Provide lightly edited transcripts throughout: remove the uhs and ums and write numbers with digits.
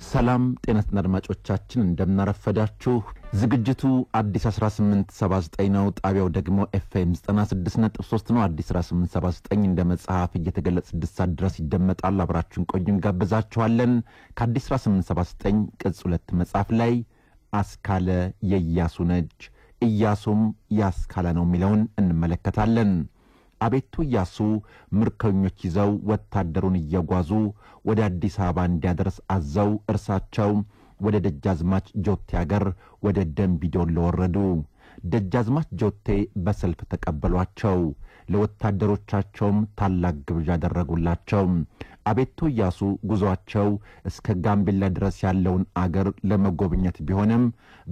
ሰላም ጤና አድማጮቻችን እንደምናረፈዳችሁ ዝግጅቱ አዲስ 1879 ነው። ጣቢያው ደግሞ FM 96.3 ነው። አዲስ 1879 እንደ መጽሐፍ እየተገለጸ 6 ሰዓት ድረስ ይደመጣል። አብራችሁን ቆዩን ጋብዛችኋለን። ከአዲስ 1879 ቅጽ 2 መጽሐፍ ላይ አስካለ የኢያሱ ነጅ ኢያሱም ያስካለ ነው የሚለውን እንመለከታለን። አቤቱ ኢያሱ ምርኮኞች ይዘው ወታደሩን እየጓዙ ወደ አዲስ አበባ እንዲያደርስ አዘው እርሳቸው ወደ ደጃዝማች ጆቴ አገር ወደ ደምቢዶሎ ወረዱ። ደጃዝማች ጆቴ በሰልፍ ተቀበሏቸው። ለወታደሮቻቸውም ታላቅ ግብዣ አደረጉላቸው። አቤቱ ኢያሱ ጉዟቸው እስከ ጋምቤላ ድረስ ያለውን አገር ለመጎብኘት ቢሆንም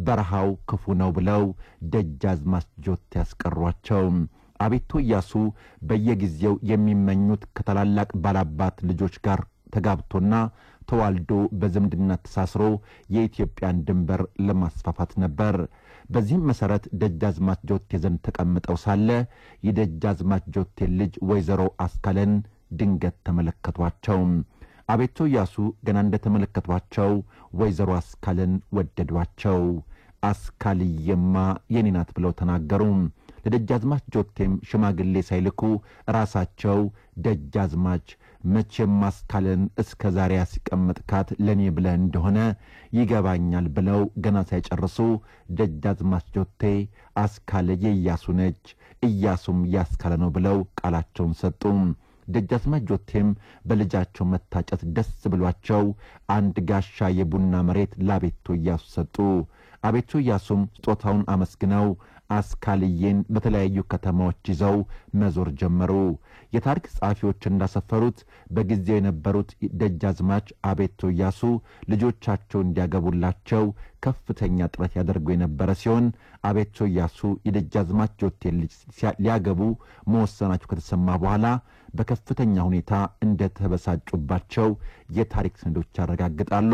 በረሃው ክፉ ነው ብለው ደጃዝማች ጆቴ ያስቀሯቸው። አቤቱ ኢያሱ በየጊዜው የሚመኙት ከተላላቅ ባላባት ልጆች ጋር ተጋብቶና ተዋልዶ በዝምድና ተሳስሮ የኢትዮጵያን ድንበር ለማስፋፋት ነበር። በዚህም መሰረት ደጃዝማች ጆቴ ዘንድ ተቀምጠው ሳለ የደጃዝማች ጆቴ ልጅ ወይዘሮ አስካለን ድንገት ተመለከቷቸው። አቤቱ ኢያሱ ገና እንደተመለከቷቸው ወይዘሮ አስካለን ወደዷቸው። አስካልየማ የኔ ናት ብለው ተናገሩ። ለደጃዝማች ጆቴም ሽማግሌ ሳይልኩ ራሳቸው ደጃዝማች መቼም አስካለን እስከ ዛሬ ያስቀመጥካት ለኔ ብለህ እንደሆነ ይገባኛል ብለው ገና ሳይጨርሱ ደጃዝማች ጆቴ አስካለ የኢያሱ ነች ኢያሱም ያስካለ ነው ብለው ቃላቸውን ሰጡ። ደጃዝማች ጆቴም በልጃቸው መታጨት ደስ ብሏቸው አንድ ጋሻ የቡና መሬት ለአቤቱ ኢያሱ ሰጡ። አቤቱ ኢያሱም ስጦታውን አመስግነው አስካልየን በተለያዩ ከተማዎች ይዘው መዞር ጀመሩ። የታሪክ ጸሐፊዎች እንዳሰፈሩት በጊዜው የነበሩት ደጃዝማች አቤቱ ኢያሱ ልጆቻቸው እንዲያገቡላቸው ከፍተኛ ጥረት ያደርጉ የነበረ ሲሆን አቤቱ ኢያሱ የደጃዝማች ጆቴ ልጅ ሊያገቡ መወሰናቸው ከተሰማ በኋላ በከፍተኛ ሁኔታ እንደተበሳጩባቸው የታሪክ ሰነዶች ያረጋግጣሉ።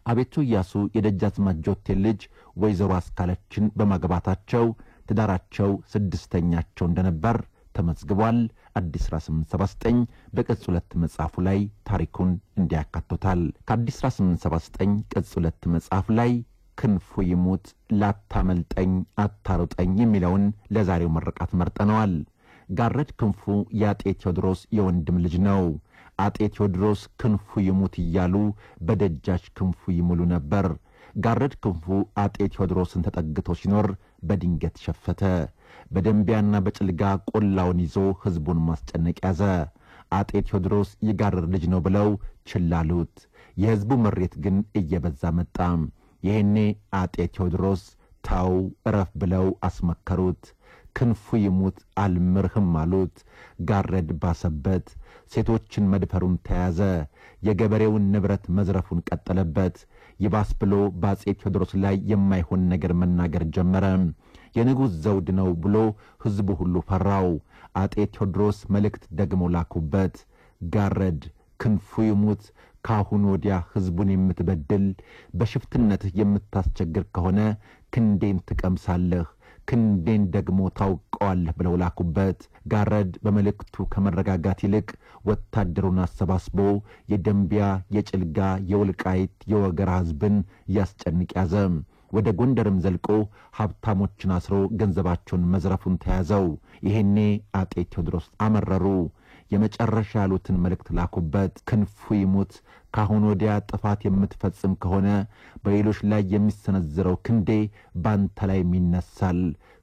አቤቱ ኢያሱ የደጃዝማች ጆቴ ልጅ ወይዘሮ አስካለችን በማግባታቸው ትዳራቸው 6ኛቸው እንደነበር ተመዝግቧል። አዲስ 1879 በቅጽ 2 መጽሐፉ ላይ ታሪኩን እንዲያካትታል። ከአዲስ 1879 ቅጽ 2 መጽሐፍ ላይ ክንፉ ይሙት ላታመልጠኝ አታሩጠኝ የሚለውን ለዛሬው መረቃት መርጠነዋል። ጋረድ ክንፉ የአጤ ቴዎድሮስ የወንድም ልጅ ነው። አጤ ቴዎድሮስ ክንፉ ይሙት እያሉ በደጃች ክንፉ ይሙሉ ነበር። ጋረድ ክንፉ አጤ ቴዎድሮስን ተጠግቶ ሲኖር በድንገት ሸፈተ። በደንቢያና በጭልጋ ቆላውን ይዞ ሕዝቡን ማስጨነቅ ያዘ። አጤ ቴዎድሮስ የጋረድ ልጅ ነው ብለው ችላሉት። የሕዝቡ ምሬት ግን እየበዛ መጣ። ይሄኔ አጤ ቴዎድሮስ ታው እረፍ ብለው አስመከሩት። ክንፉ ይሙት አልምርህም አሉት። ጋረድ ባሰበት። ሴቶችን መድፈሩን ተያዘ። የገበሬውን ንብረት መዝረፉን ቀጠለበት። ይባስ ብሎ በአጼ ቴዎድሮስ ላይ የማይሆን ነገር መናገር ጀመረ። የንጉሥ ዘውድ ነው ብሎ ሕዝቡ ሁሉ ፈራው። አጤ ቴዎድሮስ መልእክት ደግሞ ላኩበት። ጋረድ ክንፉ ይሙት ካሁን ወዲያ ሕዝቡን የምትበድል በሽፍትነትህ የምታስቸግር ከሆነ ክንዴን ትቀምሳለህ፣ ክንዴን ደግሞ ታውቀዋለህ ብለው ላኩበት። ጋረድ በመልእክቱ ከመረጋጋት ይልቅ ወታደሩን አሰባስቦ የደንቢያ፣ የጭልጋ፣ የወልቃይት፣ የወገራ ሕዝብን ያስጨንቅ ያዘ። ወደ ጎንደርም ዘልቆ ሀብታሞችን አስሮ ገንዘባቸውን መዝረፉን ተያዘው። ይሄኔ አጤ ቴዎድሮስ አመረሩ። የመጨረሻ ያሉትን መልእክት ላኩበት። ክንፉ ይሙት ካሁን ወዲያ ጥፋት የምትፈጽም ከሆነ በሌሎች ላይ የሚሰነዝረው ክንዴ ባንተ ላይ ይነሳል።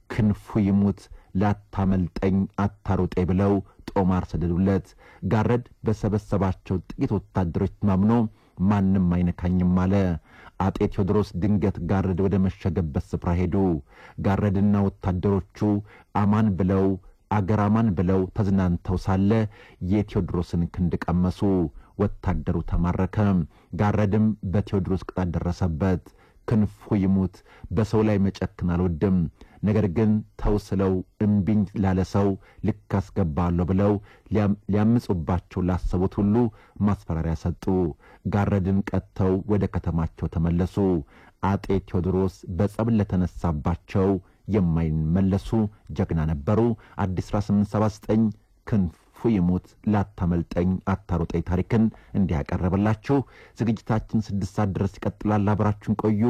ክንፉ ይሙት ላታመልጠኝ አታሩጤ ብለው ጦማር ሰደዱለት። ጋረድ በሰበሰባቸው ጥቂት ወታደሮች ተማምኖ ማንም አይነካኝም አለ። አጤ ቴዎድሮስ ድንገት ጋረድ ወደ መሸገበት ስፍራ ሄዱ። ጋረድና ወታደሮቹ አማን ብለው አገራማን ብለው ተዝናንተው ሳለ የቴዎድሮስን ክንድ ቀመሱ። ወታደሩ ተማረከ። ጋረድም በቴዎድሮስ ቅጣት ደረሰበት። ክንፉ ይሙት በሰው ላይ መጨክን አልወድም፣ ነገር ግን ተውስለው እምቢኝ ላለ ሰው ልክ አስገባለሁ ብለው ሊያምጹባቸው ላሰቡት ሁሉ ማስፈራሪያ ሰጡ። ጋረድን ቀጥተው ወደ ከተማቸው ተመለሱ። አጤ ቴዎድሮስ በጸብ ለተነሳባቸው የማይመለሱ ጀግና ነበሩ። አዲስ 1879 ክንፉ አጥፎ ይሞት ላታመልጠኝ አታሮጠኝ ታሪክን እንዲያቀርብላችሁ ዝግጅታችን 6 ሰዓት ድረስ ይቀጥላል። አብራችሁን ቆዩ።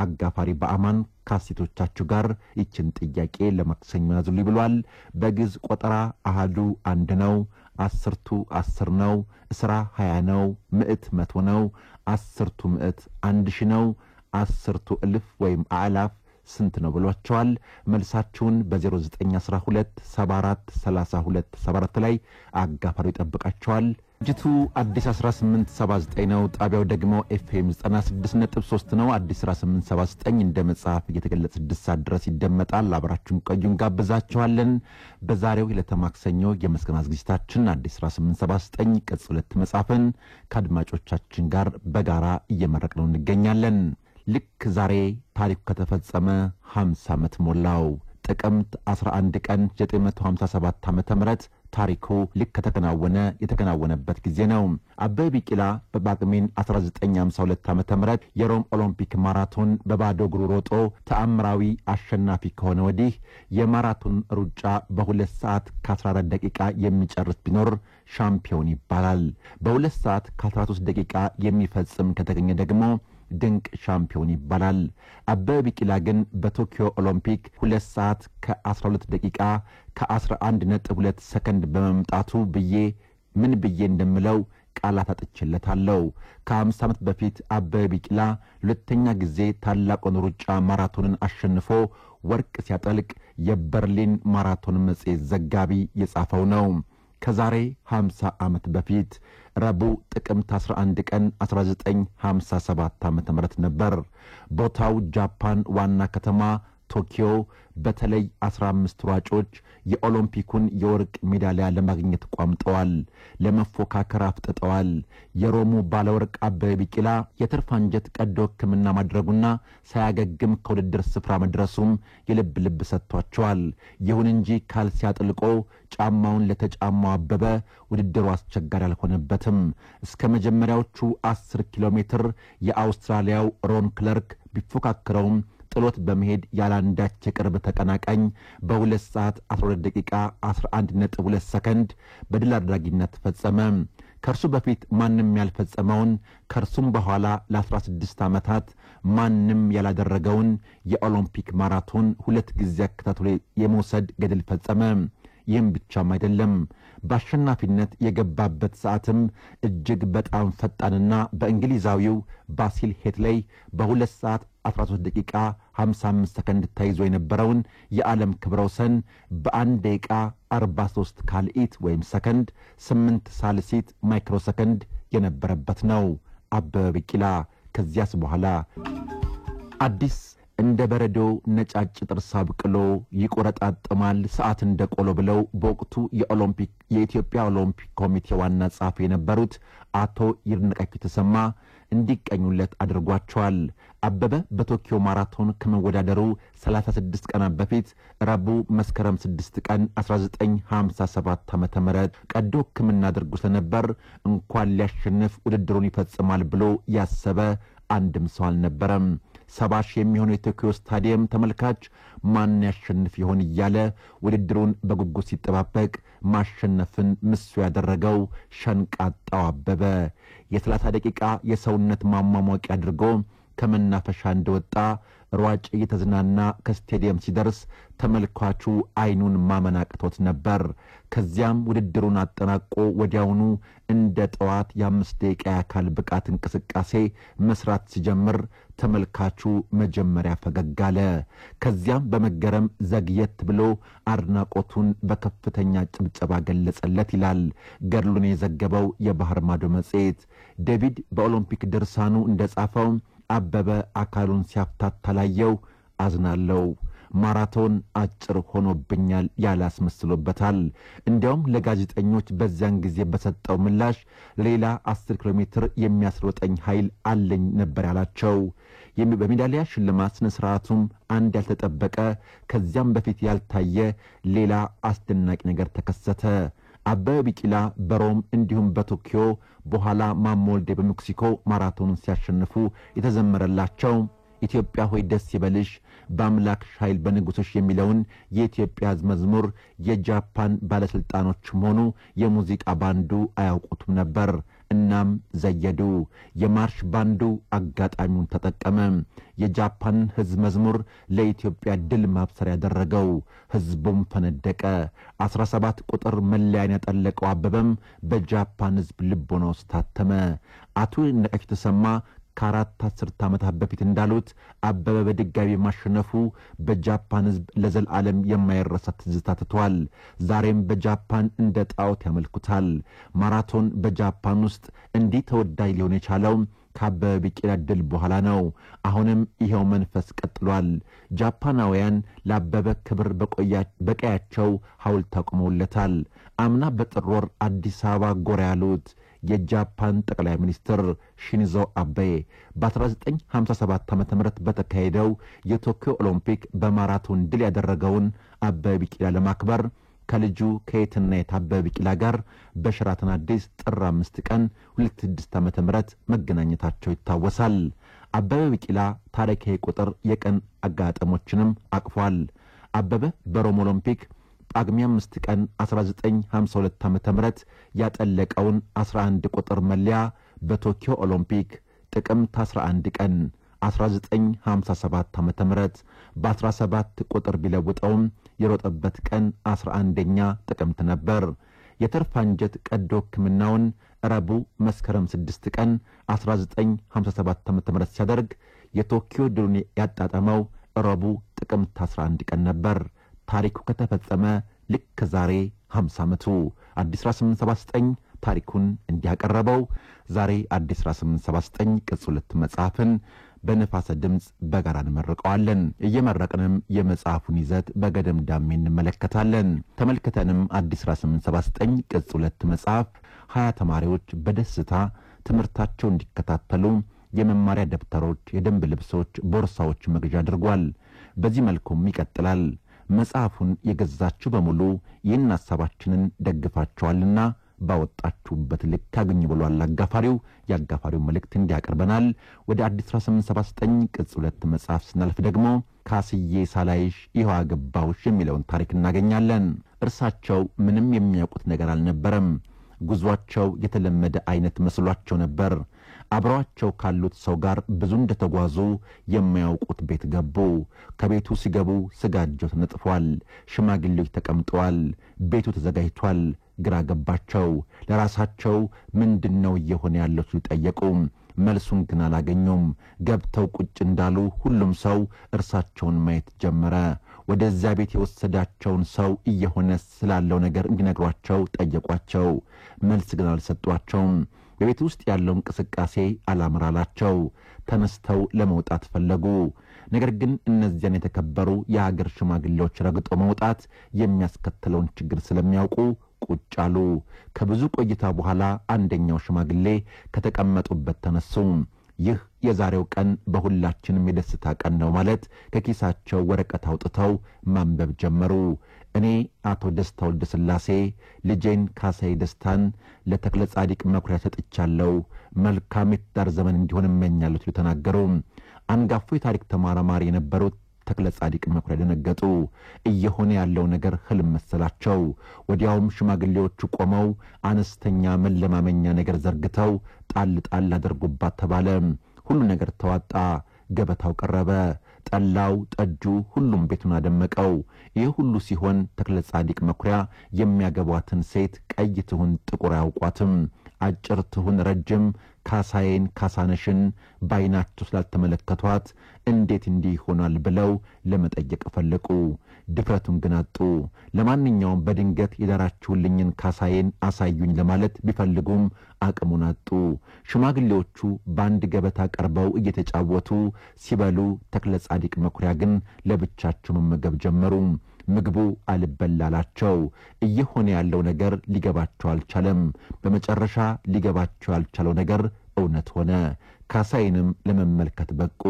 አጋፋሪ በአማን ካሴቶቻችሁ ጋር ይችን ጥያቄ ለማክሰኞ ያዙልኝ ብሏል። በግዕዝ ቆጠራ አሃዱ 1 ነው፣ አስርቱ 10 ነው፣ እስራ 20 ነው፣ ምዕት 100 ነው፣ አስርቱ ምዕት 1000 ነው፣ አስርቱ እልፍ ወይም አላፍ ስንት ነው ብሏቸዋል። መልሳችሁን በ0912 74 32 74 ላይ አጋፋሪው ይጠብቃቸዋል። ጅቱ አዲስ 1879 ነው። ጣቢያው ደግሞ ኤፍኤም 96.3 ነው። አዲስ 1879 እንደ መጽሐፍ እየተገለጸ 6 ሰዓት ድረስ ይደመጣል። አብራችሁን ቆዩን ጋብዛችኋለን። በዛሬው ለተማክሰኞ የመስከረም ዝግጅታችን አዲስ 1879 ቅጽ 2 መጽሐፍን ከአድማጮቻችን ጋር በጋራ እየመረቅነው እንገኛለን። ልክ ዛሬ ታሪኩ ከተፈጸመ 50 ዓመት ሞላው። ጥቅምት 11 ቀን 957 ዓመተ ምህረት ታሪኩ ልክ የተከናወነበት ጊዜ ነው። አበበ ቢቂላ በጳጉሜን 1952 ዓመተ ምህረት የሮም ኦሎምፒክ ማራቶን በባዶ እግሩ ሮጦ ተአምራዊ አሸናፊ ከሆነ ወዲህ የማራቶን ሩጫ በ2 ሰዓት ከ14 ደቂቃ የሚጨርስ ቢኖር ሻምፒዮን ይባላል። በ2 ሰዓት ከ13 ደቂቃ የሚፈጽም ከተገኘ ደግሞ ድንቅ ሻምፒዮን ይባላል። አበበ ቢቂላ ግን በቶኪዮ ኦሎምፒክ 2 ሰዓት ከ12 ደቂቃ ከ11.2 ሰከንድ በመምጣቱ ምን ብዬ እንደምለው ቃላት አጥቼለታለሁ። ከ50 ዓመት በፊት አበበ ቢቂላ ሁለተኛ ጊዜ ታላቁን ሩጫ ማራቶንን አሸንፎ ወርቅ ሲያጠልቅ የበርሊን ማራቶን መጽሔት ዘጋቢ የጻፈው ነው። ከዛሬ 50 ዓመት በፊት ረቡዕ ጥቅምት 11 ቀን 1957 ዓመተ ምህረት ነበር። ቦታው ጃፓን ዋና ከተማ ቶኪዮ። በተለይ 15 ሯጮች የኦሎምፒኩን የወርቅ ሜዳሊያ ለማግኘት ቋምጠዋል፣ ለመፎካከር አፍጥጠዋል። የሮሙ ባለወርቅ አበበ ቢቂላ የትርፍ አንጀት ቀዶ ሕክምና ማድረጉና ሳያገግም ከውድድር ስፍራ መድረሱም የልብ ሰጥቷቸዋል። ይሁን እንጂ ካልሲ አጥልቆ ጫማውን ለተጫማው አበበ ውድድሩ አስቸጋሪ አልሆነበትም። እስከ መጀመሪያዎቹ 10 ኪሎ ሜትር የአውስትራሊያው ሮን ክለርክ ቢፎካከረውም ጥሎት በመሄድ ያላንዳች የቅርብ ተቀናቃኝ በ2 ሰዓት 12 ደቂቃ 11.2 ሰከንድ በድል አድራጊነት ፈጸመ። ከርሱ በፊት ማንም ያልፈጸመውን ከርሱም በኋላ ለ16 ዓመታት ማንም ያላደረገውን የኦሎምፒክ ማራቶን 2 ጊዜ አከታትሎ የመውሰድ ገድል ፈጸመ። ይህም ብቻም አይደለም፣ በአሸናፊነት የገባበት ሰዓትም እጅግ በጣም ፈጣንና በእንግሊዛዊው ባሲል ሄትሌይ በ2 ሰዓት 13 ደቂቃ 55 ሰከንድ ተይዞ የነበረውን የዓለም ክብረ ወሰን በ1 ደቂቃ 43 ካልኢት ወይም ሰከንድ 8 ሳልሲት ማይክሮ ሰከንድ የነበረበት ነው። አበበ ቢቂላ ከዚያስ በኋላ አዲስ እንደ በረዶ ነጫጭ ጥርስ አብቅሎ ይቆረጣጥማል ሰዓት እንደ ቆሎ ብለው በወቅቱ የኢትዮጵያ ኦሎምፒክ ኮሚቴ ዋና ጸሐፊ የነበሩት አቶ ይድነቃቸው ተሰማ እንዲቀኙለት አድርጓቸዋል። አበበ በቶኪዮ ማራቶን ከመወዳደሩ 36 ቀናት በፊት ረቡዕ መስከረም 6 ቀን 1957 ዓመተ ምህረት ቀዶ ሕክምና አድርጎ ስለነበር እንኳን ሊያሸንፍ ውድድሩን ይፈጽማል ብሎ ያሰበ አንድም ሰው አልነበረም። 70 ሺህ የሚሆነው የቶኪዮ ስታዲየም ተመልካች ማን ያሸንፍ ይሆን እያለ ውድድሩን በጉጉት ሲጠባበቅ ማሸነፍን ምሱ ያደረገው ሸንቃጣው አበበ የ30 ደቂቃ የሰውነት ማሟሟቂያ አድርጎ ከመናፈሻ እንደወጣ ሯጭ እየተዝናና ከስቴዲየም ሲደርስ ተመልካቹ አይኑን ማመናቅቶት ነበር። ከዚያም ውድድሩን አጠናቆ ወዲያውኑ እንደ ጠዋት የ5 ደቂቃ የአካል ብቃት እንቅስቃሴ መስራት ሲጀምር ተመልካቹ መጀመሪያ ፈገግ አለ። ከዚያም በመገረም ዘግየት ብሎ አድናቆቱን በከፍተኛ ጭብጨባ ገለጸለት ይላል ገድሉን የዘገበው የባህር ማዶ መጽሔት። ዴቪድ በኦሎምፒክ ድርሳኑ እንደጻፈው አበበ አካሉን ሲያፍታታ ላየው አዝናለው፣ ማራቶን አጭር ሆኖብኛል ያላስመስሎበታል። እንዲያውም ለጋዜጠኞች በዚያን ጊዜ በሰጠው ምላሽ ሌላ 10 ኪሎ ሜትር የሚያስሮጠኝ ኃይል አለኝ ነበር ያላቸው። በሜዳሊያ ሽልማት ስነ ስርዓቱም አንድ ያልተጠበቀ ከዚያም በፊት ያልታየ ሌላ አስደናቂ ነገር ተከሰተ። አበበ ቢቂላ በሮም እንዲሁም በቶኪዮ በኋላ ማሞ ወልዴ በሜክሲኮ ማራቶንን ሲያሸንፉ የተዘመረላቸው ኢትዮጵያ ሆይ ደስ ይበልሽ በአምላክሽ ኃይል በንጉሥሽ የሚለውን የኢትዮጵያ መዝሙር የጃፓን ባለስልጣኖችም ሆኑ የሙዚቃ ባንዱ አያውቁትም ነበር። እናም ዘየዱ። የማርሽ ባንዱ አጋጣሚውን ተጠቀመ። የጃፓን ሕዝብ መዝሙር ለኢትዮጵያ ድል ማብሰር ያደረገው። ሕዝቡም ፈነደቀ። 17 ቁጥር መለያን ያጠለቀው አበበም በጃፓን ሕዝብ ልቦና ውስጥ ታተመ። አቶ ይድነቃቸው ተሰማ ከአራት አስርት ዓመታት በፊት እንዳሉት አበበ በድጋሚ ማሸነፉ በጃፓን ሕዝብ ለዘላለም የማይረሳ ትዝታ ትቷል። ዛሬም በጃፓን እንደ ጣዖት ያመልኩታል። ማራቶን በጃፓን ውስጥ እንዲህ ተወዳጅ ሊሆን የቻለው ከአበበ ቢቂላ ድል በኋላ ነው። አሁንም ይሄው መንፈስ ቀጥሏል። ጃፓናውያን ለአበበ ክብር በቀያቸው ሐውልት አቁመውለታል። አምና በጥር ወር አዲስ አበባ ጎራ ያሉት የጃፓን ጠቅላይ ሚኒስትር ሺንዞ አቤ በ1957 ዓ.ም በተካሄደው የቶኪዮ ኦሎምፒክ በማራቶን ድል ያደረገውን አበበ ቢቂላ ለማክበር ከልጁ ከየትና የታበበ ቢቂላ ጋር በሸራተን አዲስ ጥር 5 ቀን 2006 ዓ.ም መገናኘታቸው ይታወሳል። አበበ ቢቂላ ታሪካዊ ቁጥር የቀን አጋጣሞችንም አቅፏል። አበበ በሮም ኦሎምፒክ ጳጉሜ 5 ቀን 1952 ዓ.ም ያጠለቀውን 11 ቁጥር መለያ በቶኪዮ ኦሎምፒክ ጥቅምት 11 ቀን 1957 ዓ.ም በ17 ቁጥር ቢለውጠውም የሮጠበት ቀን 11ኛ ጥቅምት ነበር። የተርፍ አንጀት ቀዶ ሕክምናውን ረቡዕ መስከረም 6 ቀን 1957 ዓ.ም ሲያደርግ የቶኪዮ ድሉን ያጣጣመው ረቡዕ ጥቅምት 11 ቀን ነበር። ታሪኩ ከተፈጸመ ልክ ዛሬ 50 ዓመቱ አዲስ 1879 ታሪኩን እንዲያቀረበው ዛሬ አዲስ 1879 ቅጽ 2 መጽሐፍን በነፋሰ ድምጽ በጋራ እንመርቀዋለን። እየመረቅንም የመጽሐፉን ይዘት በገደምዳሜ እንመለከታለን። ተመልክተንም አዲስ 1879 ቅጽ 2 መጽሐፍ 20 ተማሪዎች በደስታ ትምህርታቸው እንዲከታተሉ የመማሪያ ደብተሮች፣ የደንብ ልብሶች፣ ቦርሳዎች መግዣ አድርጓል። በዚህ መልኩም ይቀጥላል። መጽሐፉን የገዛችሁ በሙሉ ይህን ሐሳባችንን ደግፋችኋልና ባወጣችሁበት ልክ አግኙ ብሏል አጋፋሪው። የአጋፋሪው መልእክት እንዲያቀርበናል። ወደ አዲስ 1879 ቅጽ 2 መጽሐፍ ስናልፍ ደግሞ ካስዬ ሳላይሽ ይኸው አገባሁሽ የሚለውን ታሪክ እናገኛለን። እርሳቸው ምንም የሚያውቁት ነገር አልነበረም። ጉዟቸው የተለመደ አይነት መስሏቸው ነበር። አብረዋቸው ካሉት ሰው ጋር ብዙ እንደተጓዙ የማያውቁት ቤት ገቡ። ከቤቱ ሲገቡ ስጋጃው ተነጥፏል። ሽማግሌዎች ተቀምጠዋል። ቤቱ ተዘጋጅቷል። ግራ ገባቸው። ለራሳቸው ምንድነው እየሆነ ያለው ሲሉ ጠየቁ። መልሱን ግን አላገኙም። ገብተው ቁጭ እንዳሉ ሁሉም ሰው እርሳቸውን ማየት ጀመረ። ወደዚያ ቤት የወሰዳቸውን ሰው እየሆነ ስላለው ነገር እንዲነግሯቸው ጠየቋቸው። መልስ ግን አልሰጧቸውም። በቤት ውስጥ ያለው እንቅስቃሴ አላምራላቸው። ተነስተው ለመውጣት ፈለጉ። ነገር ግን እነዚያን የተከበሩ የሀገር ሽማግሌዎች ረግጦ መውጣት የሚያስከትለውን ችግር ስለሚያውቁ ቁጭ አሉ። ከብዙ ቆይታ በኋላ አንደኛው ሽማግሌ ከተቀመጡበት ተነሱ። ይህ የዛሬው ቀን በሁላችንም የደስታ ቀን ነው ማለት ከኪሳቸው ወረቀት አውጥተው ማንበብ ጀመሩ። እኔ አቶ ደስታ ወልደ ሥላሴ ልጄን ካሳይ ደስታን ለተክለ ጻዲቅ መኩሪያ ሰጥቻለሁ። መልካም የትዳር ዘመን እንዲሆን እመኛለሁ ሲሉ ተናገሩ። አንጋፋ የታሪክ ተመራማሪ የነበሩት ተክለ ጻዲቅ መኩሪያ ደነገጡ። እየሆነ ያለው ነገር ህልም መሰላቸው። ወዲያውም ሽማግሌዎቹ ቆመው አነስተኛ መለማመኛ ነገር ዘርግተው ጣል ጣል አድርጉባት ተባለ። ሁሉ ነገር ተዋጣ። ገበታው ቀረበ። ጠላው፣ ጠጁ፣ ሁሉም ቤቱን አደመቀው። ይህ ሁሉ ሲሆን ተክለ ጻዲቅ መኩሪያ የሚያገቧትን ሴት ቀይ ትሁን ጥቁር አያውቋትም። አጭር ትሁን ረጅም ካሳዬን ካሳነሽን ባይናቸው ስላልተመለከቷት እንዴት እንዲህ ይሆናል ብለው ለመጠየቅ ፈለቁ። ድፍረቱን ግን አጡ። ለማንኛውም በድንገት የዳራችሁልኝን ካሳዬን አሳዩኝ ለማለት ቢፈልጉም አቅሙን አጡ። ሽማግሌዎቹ በአንድ ገበታ ቀርበው እየተጫወቱ ሲበሉ ተክለ ጻዲቅ መኩሪያ ግን ለብቻቸው መመገብ ጀመሩ። ምግቡ አልበላላቸው። እየሆነ ያለው ነገር ሊገባቸው አልቻለም። በመጨረሻ ሊገባቸው ያልቻለው ነገር እውነት ሆነ። ካሳዬንም ለመመልከት በቁ።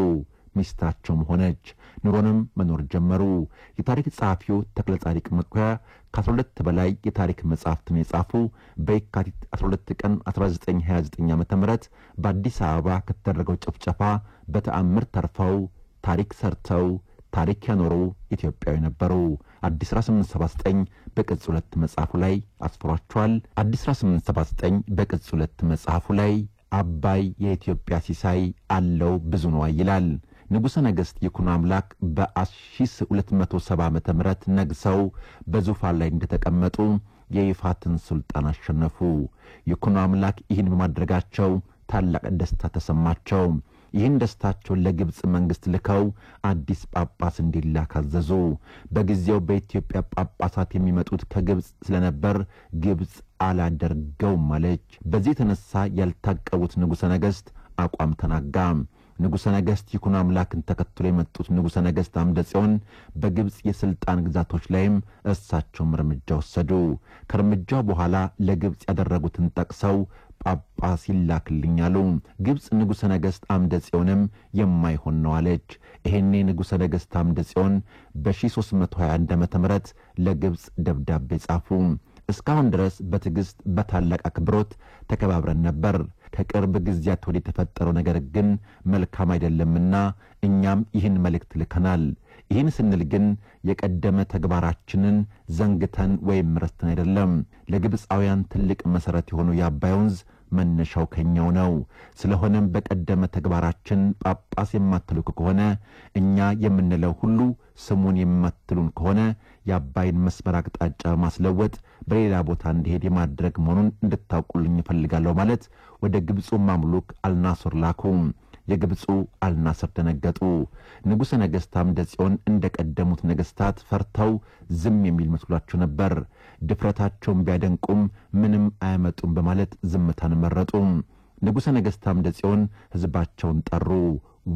ሚስታቸውም ሆነች። ኑሮንም መኖር ጀመሩ። የታሪክ ጸሐፊው ተክለ ጻዲቅ መኩሪያ ከ12 በላይ የታሪክ መጻሕፍትን የጻፉ በየካቲት 12 ቀን 1929 ዓ.ም በአዲስ አበባ ከተደረገው ጭፍጨፋ በተአምር ተርፈው ታሪክ ሰርተው ታሪክ ያኖሩ ኢትዮጵያዊ ነበሩ። አዲስ 1879 በቅጽ 2 መጽሐፉ ላይ አስፍሯቸዋል። አዲስ 1879 በቅጽ 2 መጽሐፉ ላይ አባይ የኢትዮጵያ ሲሳይ አለው ብዙ ነው ይላል። ንጉሠ ነገሥት ይኩኖ አምላክ በ1270 ዓመተ ምህረት ነግሰው በዙፋን ላይ እንደተቀመጡ የይፋትን ሱልጣን አሸነፉ። ይኩኖ አምላክ ይህን በማድረጋቸው ታላቅ ደስታ ተሰማቸው። ይህን ደስታቸውን ለግብጽ መንግስት ልከው አዲስ ጳጳስ እንዲላክ አዘዙ። በጊዜው በኢትዮጵያ ጳጳሳት የሚመጡት ከግብጽ ስለነበር ግብጽ አላደርገውም አለች። በዚህ የተነሳ ያልታቀቡት ንጉሠ ነገሥት አቋም ተናጋ። ንጉሠ ነገሥት ይኩኖ አምላክን ተከትሎ የመጡት ንጉሠ ነገሥት አምደ ጽዮን በግብጽ የስልጣን ግዛቶች ላይም እሳቸውም እርምጃ ወሰዱ። ከእርምጃው በኋላ ለግብጽ ያደረጉትን ጠቅሰው ጳጳስ ይላክልኛሉ። ግብጽ ንጉሠ ነገሥት አምደ ጽዮንም የማይሆን ነው አለች። ይሄኔ ንጉሠ ነገሥት አምደ ጽዮን በ1321 ዓመተ ምህረት ለግብጽ ደብዳቤ ጻፉ። እስካሁን ድረስ በትዕግስት በታላቅ አክብሮት ተከባብረን ነበር። ከቅርብ ጊዜያት ወዲህ የተፈጠረው ነገር ግን መልካም አይደለምና እኛም ይህን መልእክት ልከናል። ይህን ስንል ግን የቀደመ ተግባራችንን ዘንግተን ወይም ረስተን አይደለም። ለግብፃውያን ትልቅ መሰረት የሆነው የአባይ ወንዝ መነሻው ከኛው ነው። ስለሆነም በቀደመ ተግባራችን ጳጳስ የማትልኩ ከሆነ እኛ የምንለው ሁሉ ስሙን የማትሉን ከሆነ የአባይን መስመር አቅጣጫ ማስለወጥ በሌላ ቦታ እንዲሄድ የማድረግ መሆኑን እንድታውቁልኝ እፈልጋለሁ ማለት ወደ ግብፁ ማምሉክ አልናስር ላኩ። የግብፁ አልናስር ደነገጡ። ንጉሠ ነገሥት አምደ ጽዮን እንደቀደሙት ነገሥታት ፈርተው ዝም የሚል መስሏቸው ነበር። ድፍረታቸውን ቢያደንቁም ምንም አያመጡም በማለት ዝምታን መረጡ። ንጉሠ ነገሥት አምደ ጽዮን ሕዝባቸውን ጠሩ።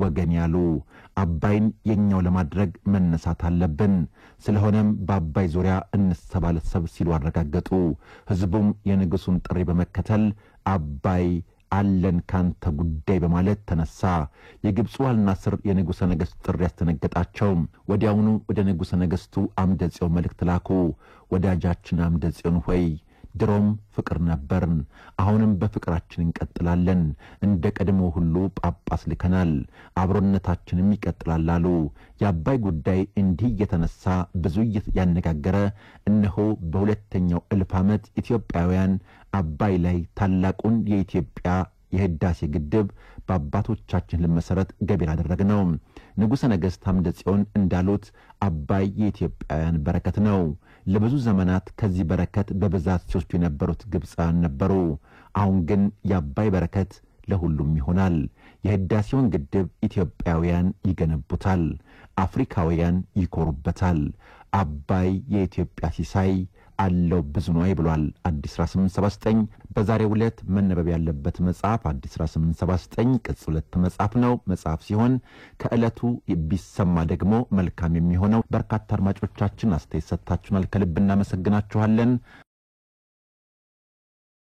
ወገን ያሉ አባይን የኛው ለማድረግ መነሳት አለብን። ስለሆነም በአባይ ዙሪያ እንሰባሰብ ሲሉ አረጋገጡ። ሕዝቡም የንጉሡን ጥሪ በመከተል አባይ አለን ካንተ ጉዳይ በማለት ተነሳ። የግብፁ አልናስር የንጉሠ ነገሥት ጥሪ ያስተነገጣቸው። ወዲያውኑ ወደ ንጉሠ ነገሥቱ አምደ ጽዮን መልእክት ላኩ። ወዳጃችን አምደ ጽዮን ሆይ ድሮም ፍቅር ነበርን፣ አሁንም በፍቅራችን እንቀጥላለን። እንደ ቀድሞ ሁሉ ጳጳስ ልከናል፣ አብሮነታችንም ይቀጥላል አሉ። የአባይ ጉዳይ እንዲህ የተነሳ ብዙ ያነጋገረ እነሆ በሁለተኛው እልፍ ዓመት ኢትዮጵያውያን አባይ ላይ ታላቁን የኢትዮጵያ የህዳሴ ግድብ በአባቶቻችን ለመሰረት ገቢር አደረግነው። ንጉሠ ነገሥት አምደ ጽዮን እንዳሉት አባይ የኢትዮጵያውያን በረከት ነው። ለብዙ ዘመናት ከዚህ በረከት በብዛት ሲወስዱ የነበሩት ግብፃውያን ነበሩ። አሁን ግን የአባይ በረከት ለሁሉም ይሆናል። የህዳሴውን ግድብ ኢትዮጵያውያን ይገነቡታል፣ አፍሪካውያን ይኮሩበታል። አባይ የኢትዮጵያ ሲሳይ አለው ብዙ ነው ብሏል አዲስ 1879። በዛሬው ዕለት መነበብ ያለበት መጽሐፍ አዲስ 1879 ቅጽ 2 መጽሐፍ ነው። መጽሐፍ ሲሆን ከዕለቱ ቢሰማ ደግሞ መልካም የሚሆነው። በርካታ አድማጮቻችን አስተያየት ሰጥታችኋል፣ ከልብ እናመሰግናችኋለን።